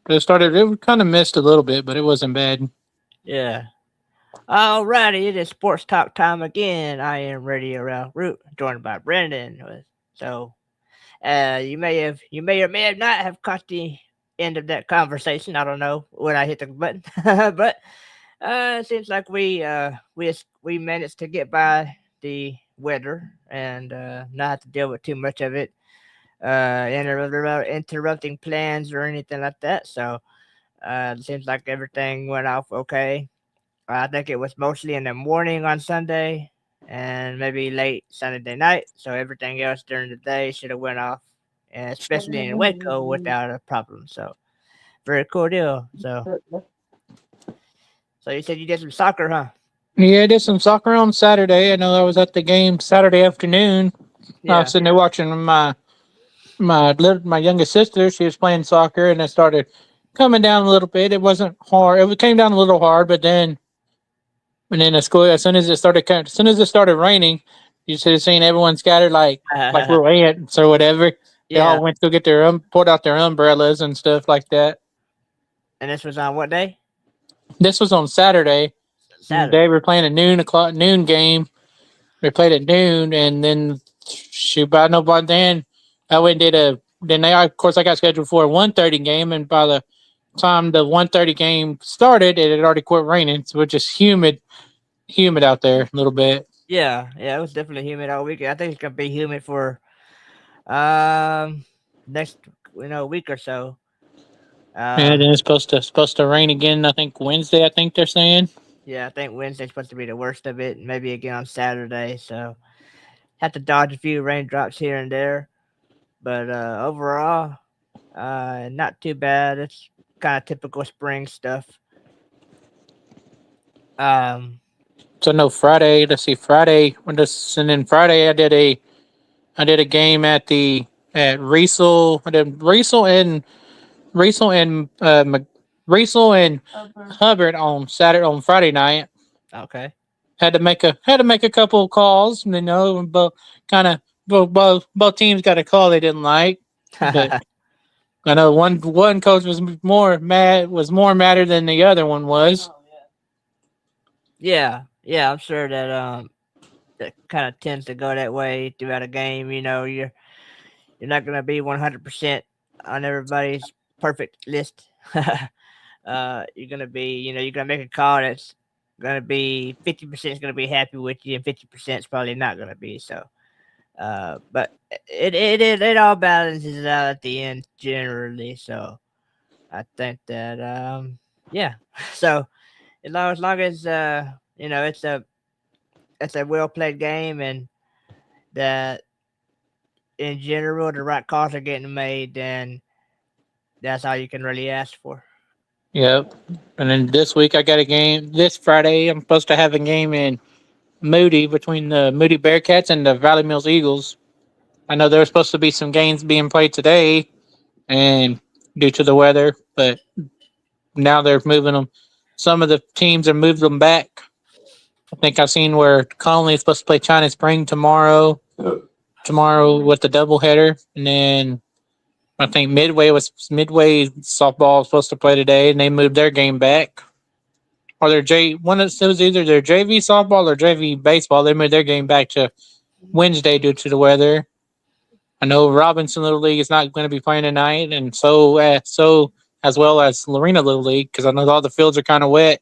It kind of missed a little bit, but it wasn't bad. Yeah. Alrighty, it is sports talk time again. I am Radio Ralph Root, joined by Brendan. So, you may or may have not have caught the end of that conversation. I don't know when I hit the button, but it seems like we managed to get by the weather and not have to deal with too much of it, interrupting plans or anything like that. So, it seems like everything went off okay. I think it was mostly in the morning on Sunday and maybe late Saturday night. So everything else during the day should have went off, and especially in Waco without a problem. So very cool deal. So you said you did some soccer, huh? Yeah, I did some soccer on Saturday. I know I was at the game Saturday afternoon. I was Yeah. sitting there watching my youngest sister. She was playing soccer, and it started coming down a little bit. It wasn't hard. It came down a little hard, but then the school as soon as it started raining, you should have seen everyone scattered like we're ants or whatever. They Yeah. all went to get pulled out their umbrellas and stuff like that. And this was on what day? This was on Saturday. Saturday. They were playing a noon game. We played at noon, and then shoot, by then I went and did a. Then of course, I got scheduled for a 1:30 game, and by the time the 1:30 game started, it had already quit raining, so it's just humid out there a little bit. Yeah, yeah, it was definitely humid all weekend. I think it's gonna be humid for um next week or so. And Um then it's supposed to rain again. I think Wednesday. I think they're saying. yeah, I think Wednesday's supposed to be the worst of it, maybe again on Saturday. So have to dodge a few raindrops here and there. But overall, not too bad. It's kind of typical spring stuff. Um, So no Friday. Let's see, Friday. And then Friday I did a game at Riesel. I did Riesel and Hubbard on Saturday on Friday night. okay. Had to make a couple of calls. Both kind of both teams got a call they didn't like, but I know one coach was more madder than the other one was. Yeah, yeah, I'm sure that that kind of tends to go that way throughout a game. You're not gonna be 100% on everybody's perfect list. You're gonna be, you're gonna make a call that's gonna be 50% is gonna be happy with you, and 50% is probably not gonna be. So, but it all balances out at the end generally. So I think that yeah. So as long as it's a well played game, and that in general the right calls are getting made, then that's all you can really ask for. Yep. And then this week I got a game. This Friday I'm supposed to have a game in Moody between the Moody Bearcats and the Valley Mills Eagles. I know there were supposed to be some games being played today, and due to the weather, but now they're moving them. Some of the teams are moved them back. I think I've seen where Conley is supposed to play China Spring tomorrow with the doubleheader, and then I think Midway softball was supposed to play today, and they moved their game back. Or their it was either their JV softball or JV baseball. They moved their game back to Wednesday due to the weather. I know Robinson Little League is not going to be playing tonight, and so as well as Lorena Little League because I know all the fields are kind of wet.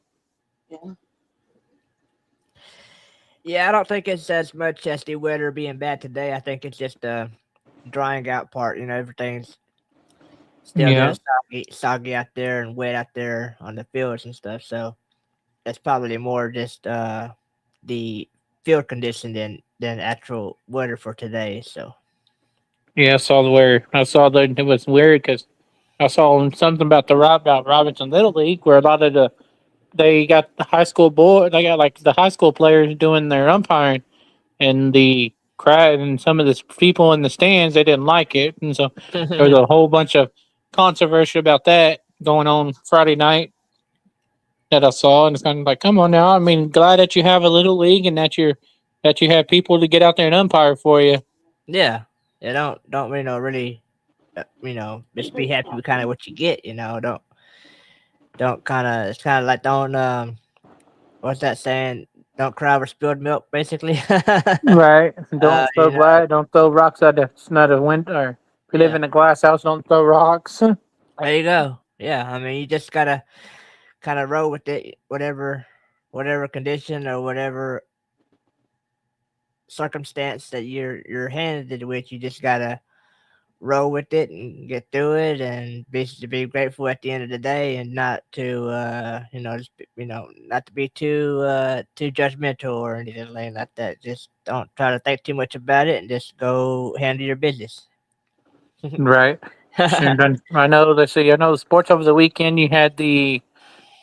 Yeah, I don't think it's as much as the weather being bad today. I think it's just the drying out part. Everything's still Yeah, getting soggy out there and wet out there on the fields and stuff. So it's probably more just the field condition than actual weather for today. So yeah. I saw the weather. I saw that it was weird because I saw something about about Robinson Little League where a lot of they got the high school they got like the high school players doing their umpiring, and the crowd and some of the people in the stands they didn't like it, and so there was a whole bunch of controversy about that going on Friday night that I saw, and it's kind of like, come on now. I mean, glad that you have a little league and that you have people to get out there and umpire for you. yeah, yeah. Don't really just be happy with kind of what you get. Don't. don't kind of it's kind of like don't what's that saying? Don't cry over spilled milk, basically. Right. Don't throw You know, don't throw rocks out the snow the window. Or if you live yeah. in a glass house, don't throw rocks. There you go. Yeah, I mean, you just gotta kind of roll with it, whatever condition or whatever circumstance that you're handed with. You just gotta roll with it and get through it, and be grateful at the end of the day, and not to not to be too judgmental or anything like that. Just don't try to think too much about it, and just go handle your business. Right. Sure. Done. I know. Let's see. I know the sports over the weekend. You had the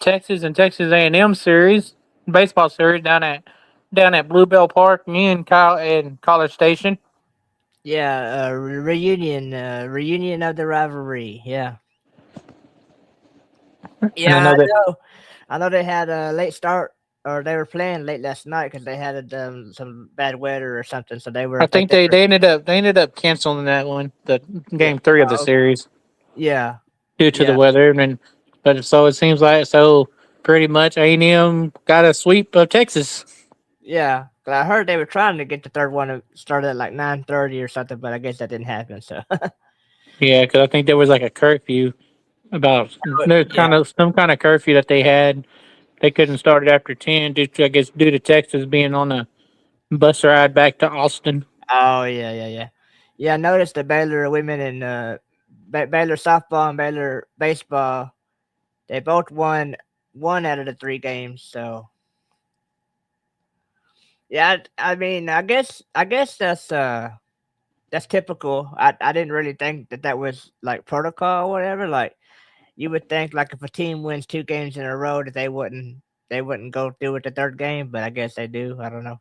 Texas and Texas A&M series, baseball series down at Bluebell Park. Me and Kyle and College Station. Yeah, reunion of the rivalry. Yeah, And I yeah, know that I know. I know they had a late start, or they were playing late last night because they had some bad weather or something. So they were, I I think think they were. they ended up canceling that one, the Yeah. game 3 of the Oh, okay. series Yeah. due to the Yeah. weather. And but so it seems like pretty much A&M got a sweep of Texas. Yeah. 'Cause I heard they were trying to get the third one to start at like 9:30 or something, but I guess that didn't happen. So Yeah, because I think there was like a curfew about there's yeah. kind of some kind of curfew that they had. They couldn't start it after 10 due to Texas being on a bus ride back to Austin. Oh yeah. Yeah. I noticed the Baylor women and Baylor softball and Baylor baseball. They both won one out of the three games. So yeah, I mean, I guess that's typical. I didn't really think that was like protocol or whatever. Like you would think like if a team wins two games in a row that they wouldn't go through with the third game, but I guess they do. I don't know.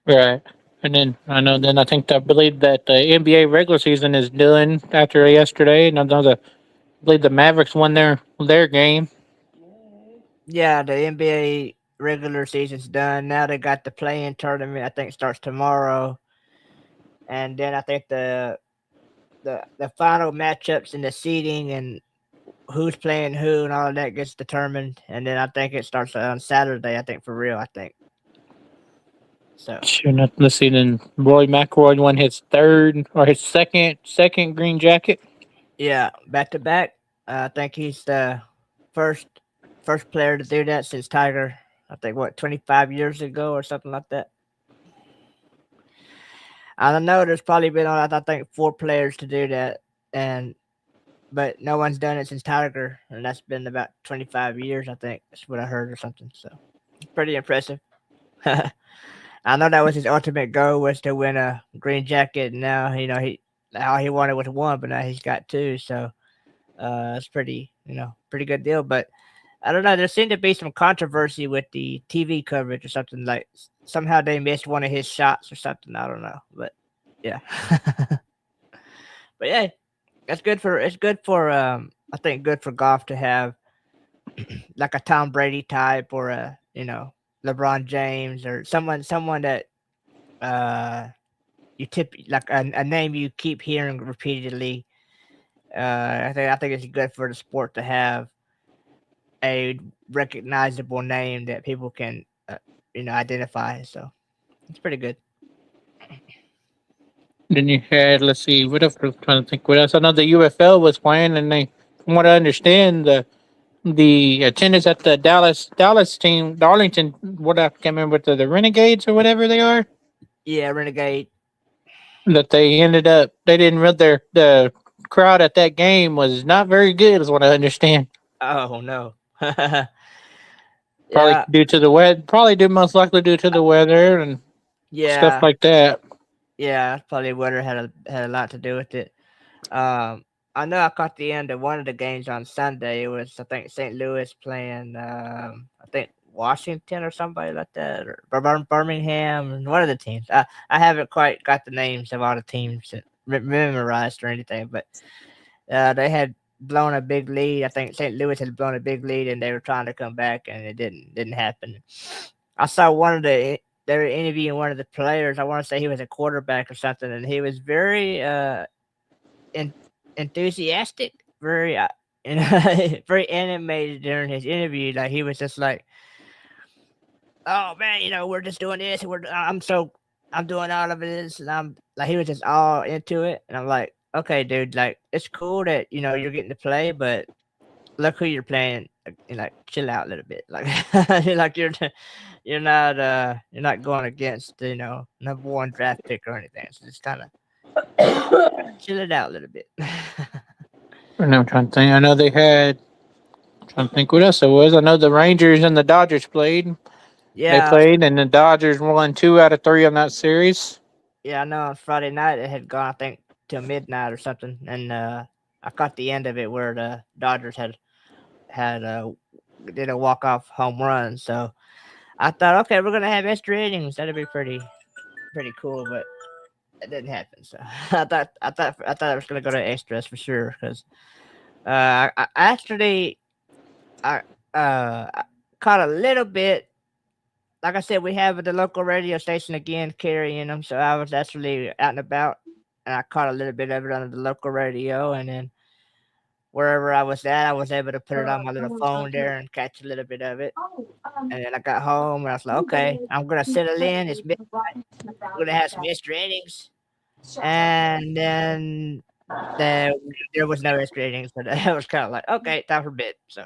Right. And then I believe that the NBA regular season is done after yesterday. And I believe the Mavericks won their game. Yeah, the NBA regular season's done. Now they got the play-in tournament. I think starts tomorrow, and then I think the final matchups and the seeding and who's playing who and all of that gets determined. And then I think it starts on Saturday. I think for real. I think so. Sure enough, let's see. Then Roy McIlroy won his third or his second green jacket. Yeah, back to back. I think he's the first first player to do that since Tiger. I think what 25 years ago or something like that. I don't know. There's probably been I think four players to do that, and but no one's done it since Tiger, and that's been about 25 years. I think that's what I heard or something. So it's pretty impressive. I know that was his ultimate goal was to win a green jacket. And now he all he wanted was one, but now he's got two. So it's pretty good deal. But I don't know. There seemed to be some controversy with the TV coverage or something. Like somehow they missed one of his shots or something. I don't know, but yeah, but yeah, it's good for I think good for golf to have like a Tom Brady type or a LeBron James or someone that uh you tip like a name you keep hearing repeatedly. I think it's good for the sport to have a recognizable name that people can identify. So it's pretty good. Then you had, let's see, what else? I'm trying to think what else. I know the UFL was playing, and from what I understand, the attendance at the Dallas team, Darlington, what I can't remember, the Renegades or whatever they are, Yeah, Renegade. that they didn't read the crowd at that game was not very good, is what I understand. Oh no. Probably Yeah, due to the weather. Probably due most likely due to the weather and stuff yeah, like that. yeah. Probably weather had a lot to do with it. Um, I know I caught the end of one of the games on Sunday. It was I think St. Louis playing I think Washington or somebody like that, or Birmingham, and one of the teams. I haven't quite got the names of all the teams memorized or anything, but they had blown a big lead. I think St. Louis had blown a big lead, and they were trying to come back, and it didn't happen. I saw they were interviewing one of the players. I want to say he was a quarterback or something, and he was very en- enthusiastic, very and very animated during his interview. Like he was just like, "Oh man, we're just doing this, and I'm doing all of this, and I'm like he was just all into it." And I'm like, "Okay, dude, like it's cool that you're getting to play, but look who you're playing, and like chill out a little bit, like like you're not going against number one draft pick or anything, so just kind of chill it out a little bit." And I'm trying to think. I know they had. Trying to think what else it was. I know the Rangers and the Dodgers played. They Yeah, played, and the Dodgers won 2 out of 3 on that series. yeah, I know on Friday night it had gone, I think, till midnight or something, and I caught the end of it where the Dodgers had did a walk off home run. So I thought, okay, we're gonna have extra innings. That'd be pretty cool, but it didn't happen. So I thought it was gonna go to extras for sure because I actually I I caught a little bit. Like I said, we have the local radio station again carrying them, so I was actually out and about, and I caught a little bit of it on the local radio, and then wherever I was at, I was able to put it on my little phone there and catch a little bit of it. And then I got home and I was like, okay, I'm gonna settle in. It's midnight. We're gonna have some extra innings, and then there there was no extra innings, so that was kind of like, okay, time for bed. So,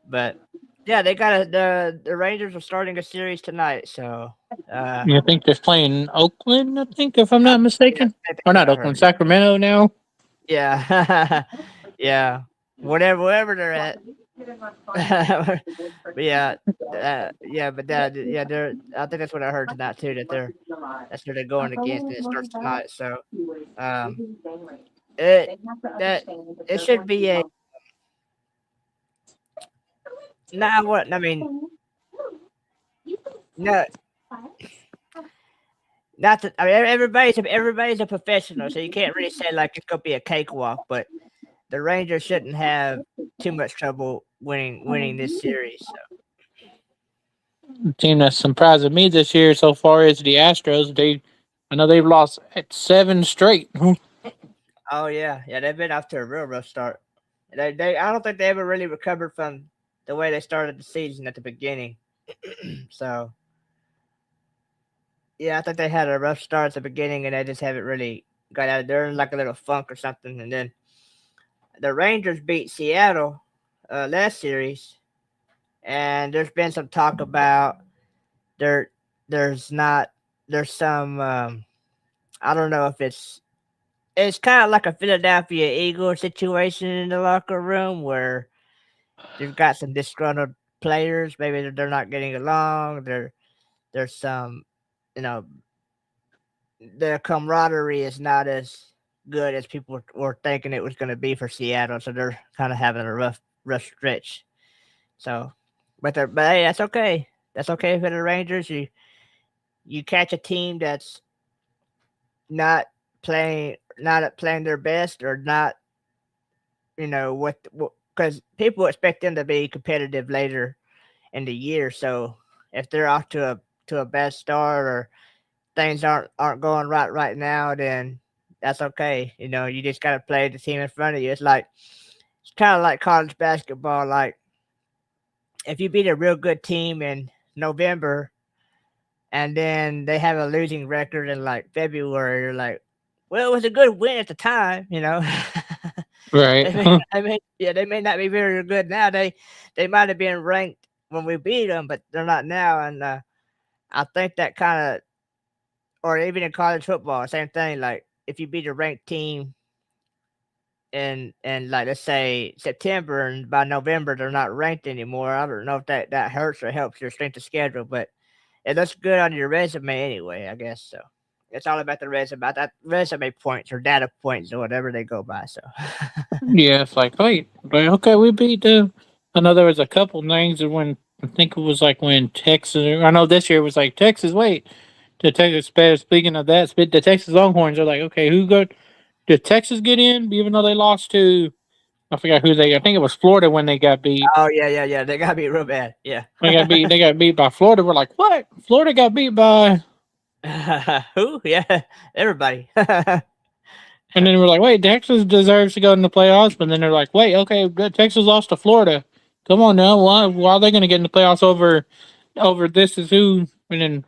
but yeah, they got the Rangers are starting a series tonight, so I think they're playing Oakland. I think, if I'm I not think mistaken, that's or what not I heard. Oakland, Sacramento now. Yeah, yeah, wherever they're at. But yeah, yeah, but yeah, they're. I think that's what I heard tonight too. That's who they're going against, and it starts tonight. So, um, it that it should be a nah. What I mean, no, not that. I mean, everybody's a professional, so you can't really say like it's gonna be a cakewalk. But the Rangers shouldn't have too much trouble winning this series. So. The team that's surprising me this year so far is the Astros. I know they've lost at 7 straight. Oh yeah, they've been off to a real rough start. I don't think they ever really recovered from the way they started the season at the beginning. So yeah, I think they had a rough start at the beginning, and they just haven't really got out of there like a little funk or something. And then the Rangers beat Seattle last series, and there's been some talk about there. There's not. There's some. I don't know if it's kind of like a Philadelphia Eagles situation in the locker room where you've got some disgruntled players. Maybe they're not getting along. There's some, you know, the camaraderie is not as good as people were thinking it was going to be for Seattle. So they're kind of having a rough stretch. So, but hey, that's okay. That's okay for the Rangers. You catch a team that's not not playing their best or not, what because people expect them to be competitive later in the year. So if they're off to a bad start or things aren't going right now, then that's okay. You just got to play the team in front of you. It's kind of like college basketball. Like if you beat a real good team in November and then they have a losing record in like February, you're like, well, it was a good win at the time. Right. They may not be very good now. They might have been ranked when we beat them, but they're not now. And I think that kind of, or even in college football, same thing. Like if you beat a ranked team in like let's say September, and by November they're not ranked anymore. I don't know if that hurts or helps your strength of schedule, but it looks good on your resume anyway, I guess. So it's all about the resume, that resume points or data points or whatever they go by. So Yeah, it's like, wait, okay, we beat them. I know there was a couple things that when I think it was like when Texas. I know this year was like Texas. Wait, the Texas. Speaking of that, the Texas Longhorns are like, okay, who got? Did Texas get in? Even though they lost to, I forgot who they. I think it was Florida when they got beat. oh yeah, they gotta be real bad. Yeah. They got beat. They got beat by Florida. We're like, what? Florida got beat by. Who? Yeah, everybody. And then we're like, wait, Texas deserves to go in the playoffs. But then they're like, wait, okay, but Texas lost to Florida. Come on now, why are they going to get in the playoffs over this is who? And then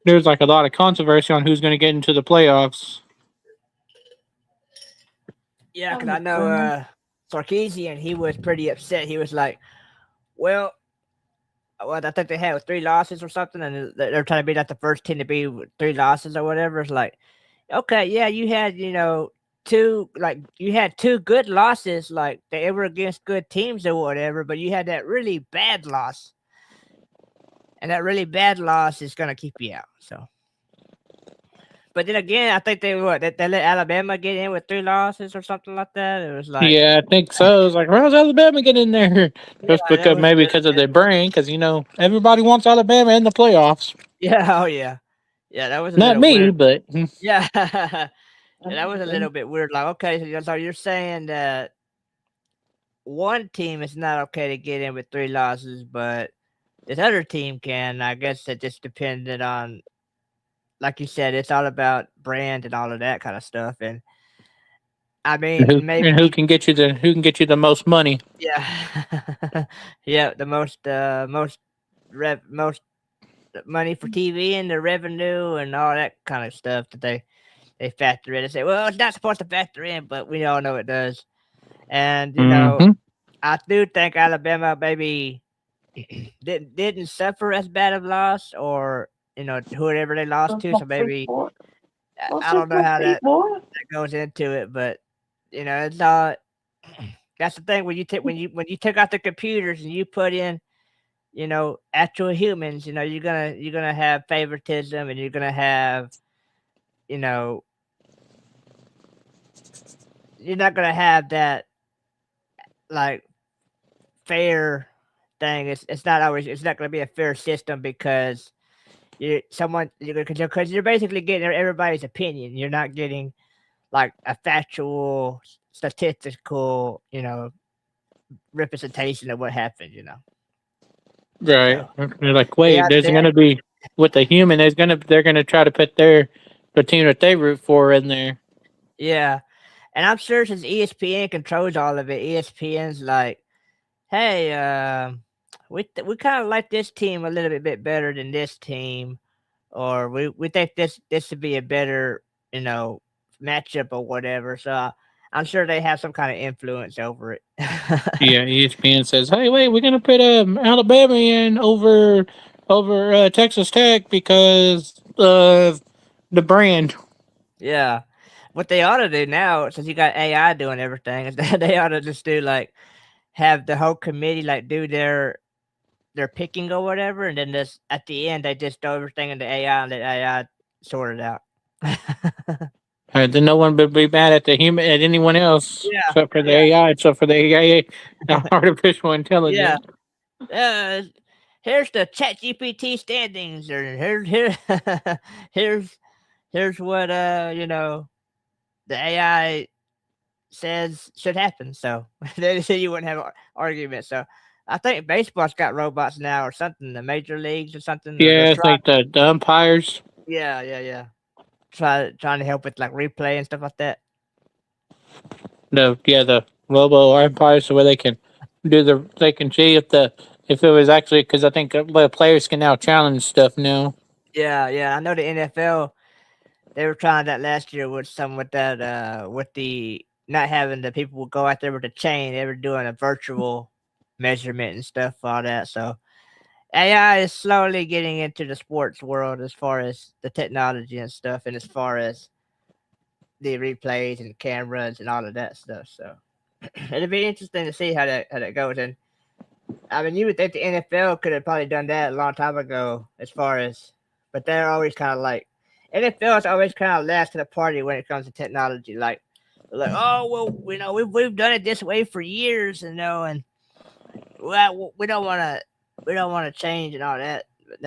there's like a lot of controversy on who's going to get into the playoffs. Yeah, because I know Sarkeesian, he was pretty upset. He was like, well, what I think they had was 3 losses or something, and they're trying to be like the first team to be with 3 losses or whatever. It's like, okay, yeah, you had you had two good losses, like they were against good teams or whatever, but you had that really bad loss, and that really bad loss is gonna keep you out. So, but then again, I think they let Alabama get in with 3 losses or something like that. It was like, Yeah, I think so. It's like, how's Alabama get in there? yeah, Just that because was a maybe little because of bit, their brain, because everybody wants Alabama in the playoffs. yeah, oh yeah, yeah, that was a Not little me, weird. but Yeah, yeah, that was a little bit weird. Like, okay, so you're saying that one team is not okay to get in with 3 losses, but this other team can. I guess it just depended on, like you said, it's all about brand and all of that kind of stuff. And I mean, who maybe, can get you the most money? yeah, yeah, the most money for TV and the revenue and all that kind of stuff that they factor in and say, well, it's not supposed to factor in, but we all know it does. And Hmm. I do think Alabama maybe didn't suffer as bad of loss, or whoever they lost to. So maybe I don't know how that goes into it, but it's all. That's the thing when you take when you take out the computers and you put in actual humans. You're gonna have favoritism, and you're gonna have you know you're not gonna have that like fair thing. It's not gonna be a fair system because because you're basically getting everybody's opinion. You're not getting like a factual statistical representation of what happened. Right. So They're like, yeah, wait, there's gonna be with the human. They're gonna try to put the team that they root for in there. yeah, and I'm sure since ESPN controls all of it, ESPN's like, hey, we kind of like this team a little bit better than this team, or we think this should be a better you know matchup or whatever. So I'm sure they have some kind of influence over it. Yeah, ESPN says, "Hey, wait, we're gonna put Alabama in over Texas Tech because of the brand." Yeah. What they ought to do now, since you got AI doing everything, is that they ought to just do like have the whole committee like do their picking or whatever, and then just at the end they just throw everything into AI and let AI sort it out. Then no one would be mad at the human at anyone else Yeah, except for the yeah, AI, except for the AI, the artificial yeah. intelligence. Uh, here's the Chat GPT standings, or here's here's what the AI says should happen. So they say you wouldn't have an argument. So I think baseball's got robots now or something, the major leagues or something, or they're Yeah, it's trying. like the umpires. Yeah, yeah, yeah. Trying to help with like replay and stuff like that. The robo umpires, so where they can see if it was actually because I think the players can now challenge stuff now. Yeah, yeah. I know the NFL, they were trying that last year with some with that with the not having the people go out there with the chain. They were doing a virtual measurement and stuff, all that. So AI is slowly getting into the sports world as far as the technology and stuff, and as far as the replays and cameras and all of that stuff. So it'll be interesting to see how that goes. And I mean, you would think the NFL could have probably done that a long time ago, as far as, but they're always kind of like NFL is always kind of last to the party when it comes to technology. Like, oh well, we've done it this way for years, and well, we don't want to change and all that. But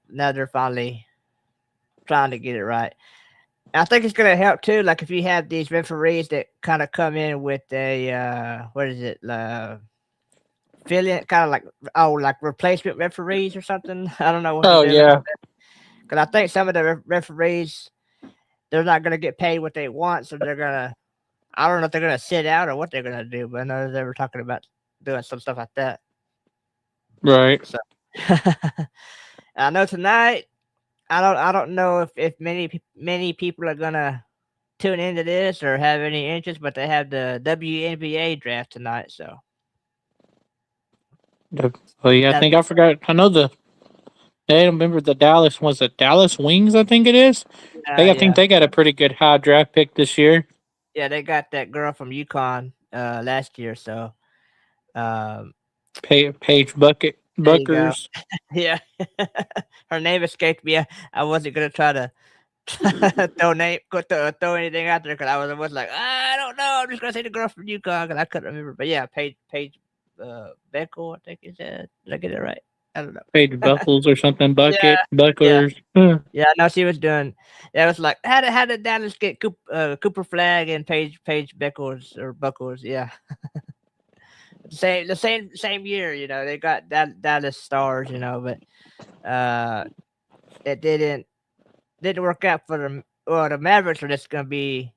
now they're finally trying to get it right. I think it's gonna help too. Like if you have these referees that kind of come in with a what is it, fill in, kind of like replacement referees or something. I don't know what the Oh difference yeah, because I think some of the referees they're not gonna get paid what they want, so they're gonna. I don't know if they're gonna sit out or what they're gonna do, but I know they were talking about doing some stuff like that. Right. So I know tonight. I don't know if many people are gonna tune into this or have any interest, but they have the WNBA draft tonight. So Oh yeah, I that think I forgot. I know the. I remember the Dallas was it Dallas Wings. I think it is. I think yeah, they got a pretty good high draft pick this year. yeah, they got that girl from UConn last year. So um, Page Bucket there you go. Buckers. Yeah, her name escaped me. I wasn't gonna try to throw anything out there because I was like, I don't know. I'm just gonna say the girl from UConn because I couldn't remember. But yeah, Paige Beckel, I think is that. Did I get it right? I don't Page know. Buckles or something. Yeah, Bucket yeah, Bucklers. Huh. yeah. No, she was doing. Yeah, it was like how did Dallas get Cooper Flag and Paige Beckles or Buckles? Yeah, same year. You know, they got Dallas stars. You know, but it didn't work out for them. Well, the Mavericks are just gonna be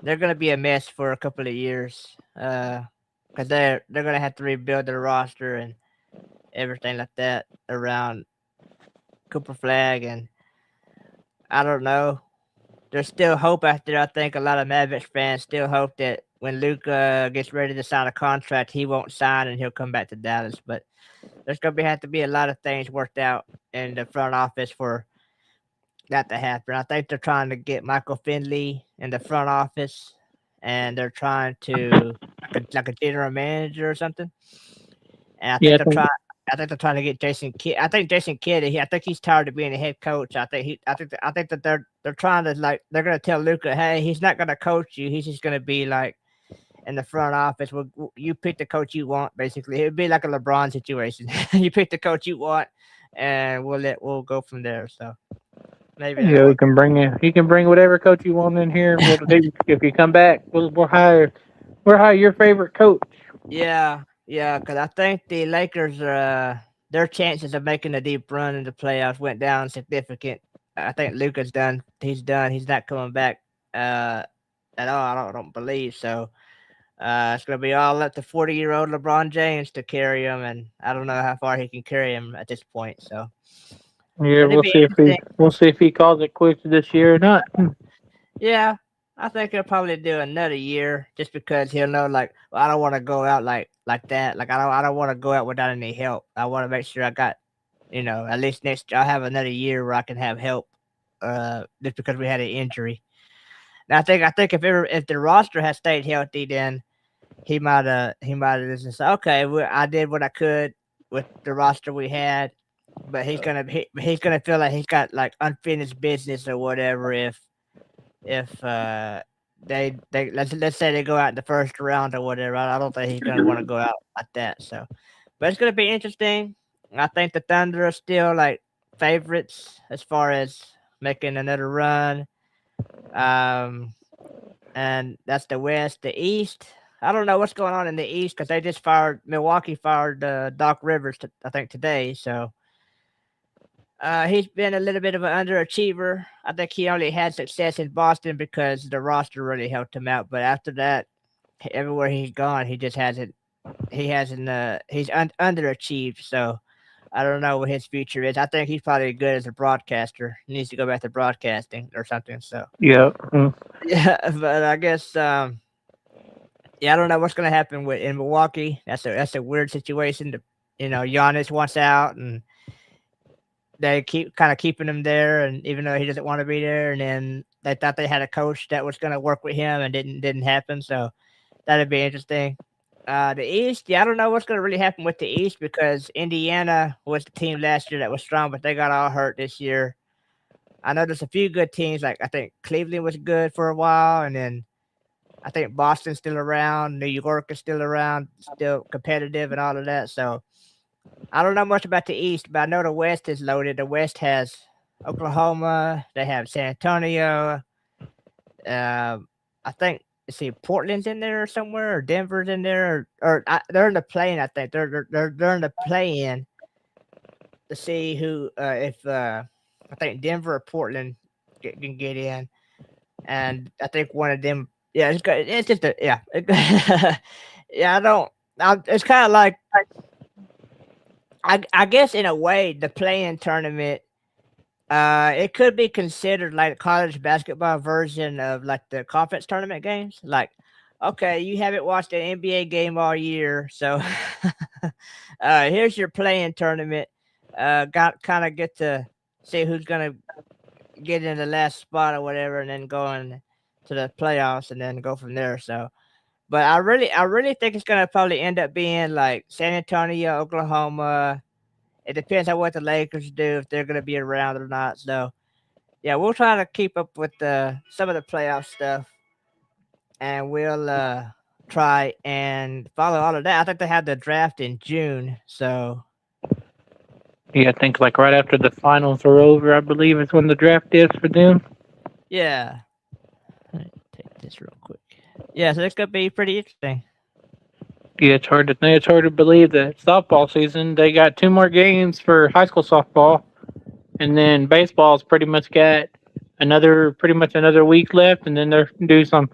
they're gonna be a mess for a couple of years. Because they're gonna have to rebuild their roster and everything like that around Cooper Flag, and I don't know. There's still hope out there. I think a lot of Mavericks fans still hope that when Luca gets ready to sign a contract, he won't sign and he'll come back to Dallas. But there's gonna have to be a lot of things worked out in the front office for that to happen. I think they're trying to get Michael Finley in the front office, and they're trying to like a general manager or something. And I Yeah, think I they're think trying. I think they're trying to get Jason Kidd. I think Jason Kidd. I think he's tired of being a head coach. I think that they're trying to like they're gonna tell Luca, hey, he's not gonna coach you. He's just gonna be like in the front office. You pick the coach you want. Basically, it'd be like a LeBron situation. You pick the coach you want, and we'll go from there. So maybe that'll you work. can bring in. You can bring whatever coach you want in here. If you come back, we'll hire your favorite coach. Yeah, yeah, because I think the Lakers, their chances of making a deep run in the playoffs went down significant. I think Luca's done. He's done. He's not coming back at all. I don't believe so. It's going to be all up to 40-year-old LeBron James to carry him, and I don't know how far he can carry him at this point. So, Yeah, but it'd be interesting. we'll see if he calls it quits this year or not. Yeah, I think he'll probably do another year just because he'll know like well, I don't want to go out like that. Like I don't want to go out without any help. I want to make sure I got at least next I'll have another year where I can have help. Just because we had an injury. And I think if the roster has stayed healthy, then he might have just said, okay, I did what I could with the roster we had, but he's gonna feel like he's got like unfinished business or whatever if they let's say they go out in the first round or whatever. I don't think he's gonna want to go out like that. So, but it's gonna be interesting. I think the Thunder are still like favorites as far as making another run. Um, and that's the West. The East, I don't know what's going on in the East because they just fired Milwaukee fired Doc Rivers I think today. So he's been a little bit of an underachiever. I think he only had success in Boston because the roster really helped him out. But after that, everywhere he's gone, he just hasn't. He hasn't. Underachieved. So I don't know what his future is. I think he's probably good as a broadcaster. He needs to go back to broadcasting or something. So Yeah. yeah, but I guess yeah, I don't know what's gonna happen with in Milwaukee. That's a weird situation. Giannis wants out and they keep kind of keeping him there, and even though he doesn't want to be there, and then they thought they had a coach that was going to work with him, and didn't happen. So that'd be interesting. The East, yeah, I don't know what's going to really happen with the East because Indiana was the team last year that was strong, but they got all hurt this year. I know there's a few good teams, like I think Cleveland was good for a while, and then I think Boston's still around, New York is still around, still competitive and all of that. So I don't know much about the East, but I know the West is loaded. The West has Oklahoma. They have San Antonio. I think let's see, Portland's in there somewhere, or Denver's in there, they're in the play-in. I think they're in the play-in to see who if I think Denver or Portland can get in. and I think one of them. Yeah, it's good. It's just a yeah. Yeah, I don't. It's kind of like I guess in a way the playing tournament. It could be considered like a college basketball version of like the conference tournament games. Like, okay, you haven't watched an NBA game all year, so here's your playing tournament. Got kind of get to see who's gonna get in the last spot or whatever, and then going to the playoffs, and then go from there. So, but I really think it's gonna probably end up being like San Antonio, Oklahoma. It depends on what the Lakers do if they're gonna be around or not. So yeah, we'll try to keep up with some of the playoff stuff, and we'll try and follow all of that. I think they have the draft in June, so Yeah, I think like right after the finals are over, I believe is when the draft is for them. yeah. Let me take this real quick. Yeah, so this could be pretty interesting. Yeah, it's hard to think. It's hard to believe that softball season. They got 2 more games for high school softball, and then baseball's pretty much got pretty much another week left, and then they're do some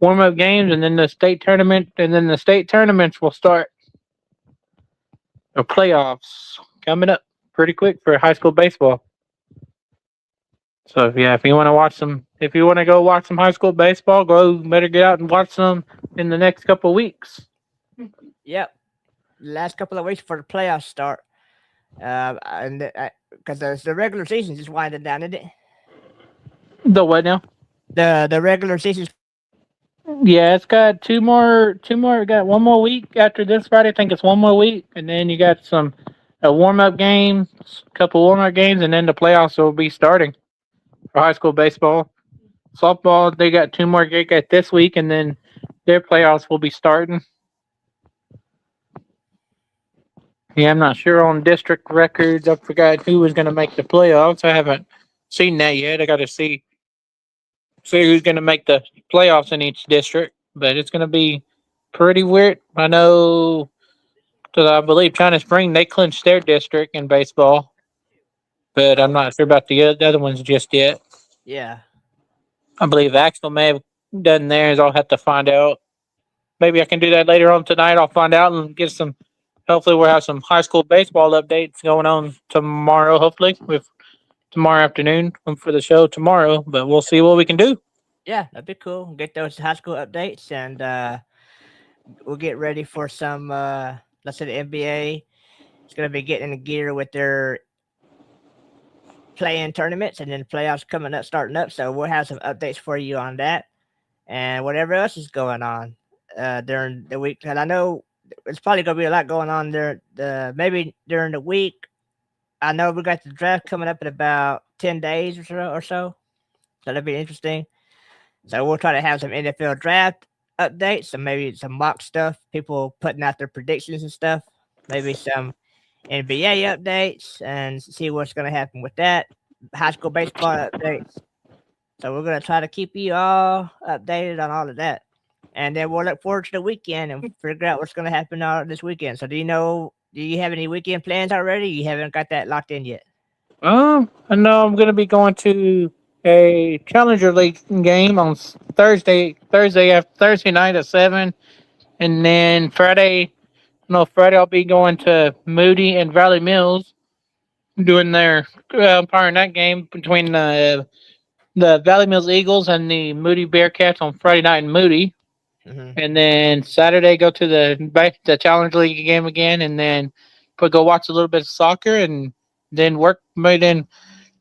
warm up games, and then the state tournament, and then the state tournaments will start. The playoffs coming up pretty quick for high school baseball. So yeah, if you want to watch some, if you want to go watch some high school baseball, go better get out and watch some in the next couple of weeks. Yep, last couple of weeks before the playoffs start, and because the regular season just winding down, isn't it? The what now? The regular season. Yeah, it's got two more. Got one more week after this Friday. I think it's one more week, and then you got some a warm up games, couple warm up games, and then the playoffs will be starting for high school baseball. Softball, they got 2 more gigs at this week, and then their playoffs will be starting. Yeah, I'm not sure on district records. I forgot who was going to make the playoffs. I haven't seen that yet. I got to see who's going to make the playoffs in each district, but it's going to be pretty weird. I know because I believe China Spring they clinched their district in baseball, but I'm Oh not sure about the other ones just yet. yeah, I believe Axel may have done theirs. I'll have to find out. Maybe I can do that later on tonight. I'll find out and get some. Hopefully, we'll have some high school baseball updates going on tomorrow. Hopefully, with tomorrow afternoon for the show tomorrow. But we'll see what we can do. yeah, that'd be cool. Get those high school updates, and we'll get ready for some. Let's say the NBA is going to be getting in gear with their playing tournaments, and then playoffs coming up, starting up. So we'll have some updates for you on that, and whatever else is going on during the week. And I know it's probably going to be a lot going on there. Maybe during the week. I know we got the draft coming up in about 10 days or so. So that'll be interesting. So we'll try to have some NFL draft updates, and maybe some mock stuff, people putting out their predictions and stuff. Maybe some NBA updates and see what's going to happen with that. High school baseball updates. So we're going to try to keep you all updated on all of that. And then we'll look forward to the weekend and figure out what's going to happen this weekend. So do you have any weekend plans already? You haven't got that locked in yet. I know I'm going to be going to a Challenger League game on Thursday night at 7, and then Friday. No, Friday I'll be going to Moody and Valley Mills doing their umpiring that game between the Valley Mills Eagles and the Moody Bearcats on Friday night in Moody. Hmm. And then Saturday go to the Challenge League game again, and then go watch a little bit of soccer, and then then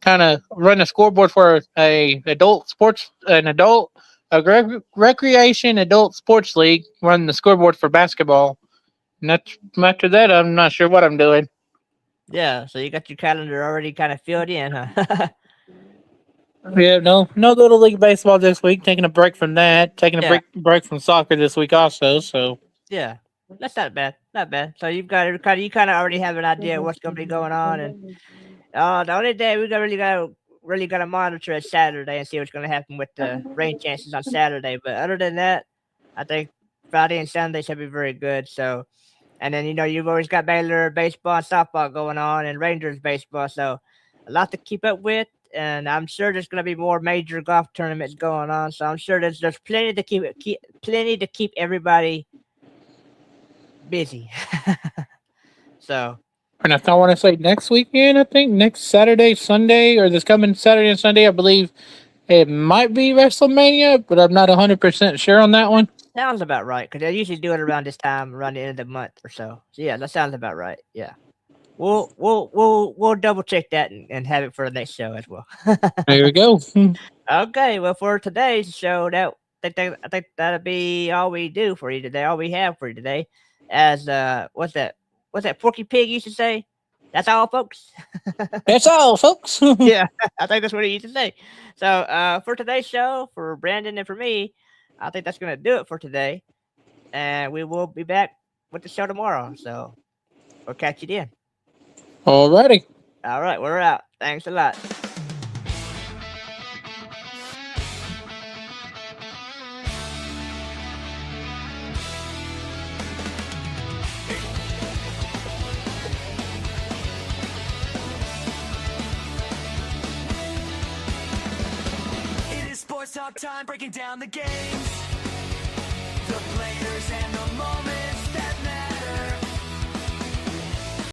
kind of run a scoreboard for an adult recreation adult sports league. Run the scoreboard for basketball, and that's after that. I'm not sure what I'm doing. Yeah, so you got your calendar already kind of filled in, huh? Yeah, no little league baseball this week. Taking a break from that. Taking a Yeah, break from soccer this week also. So yeah. That's not bad. Not bad. So you kind of already have an idea of what's going to be going on, and the only day we really gotta monitor is Saturday and see what's going to happen with the rain chances on Saturday. But other than that, I think Friday and Sunday should be very good. So, and then you've always got Baylor baseball and softball going on, and Rangers baseball. So, a lot to keep up with. and I'm sure there's going to be more major golf tournaments going on. So I'm sure there's plenty to keep everybody busy. So And I want to say next weekend, I think next Saturday, Sunday, or this coming Saturday and Sunday, I believe it might be WrestleMania, but I'm not 100% sure on that one. sounds about right because they usually do it around this time, around the end of the month or so. So yeah, that sounds about right. Yeah, we'll double check that and have it for the next show as well. There we go. Okay, well for today's show, I think that'll be all we do for you today. All we have for you today, as what's that? What's that Porky Pig used to say? That's all, folks. That's all, folks. Yeah, I think that's what he used to say. So for today's show, for Brandon and for me, I think that's gonna do it for today, and we will be back with the show tomorrow. So we'll catch you then. Alrighty. All right, we're out. Thanks a lot. It is sports talk time, breaking down the games.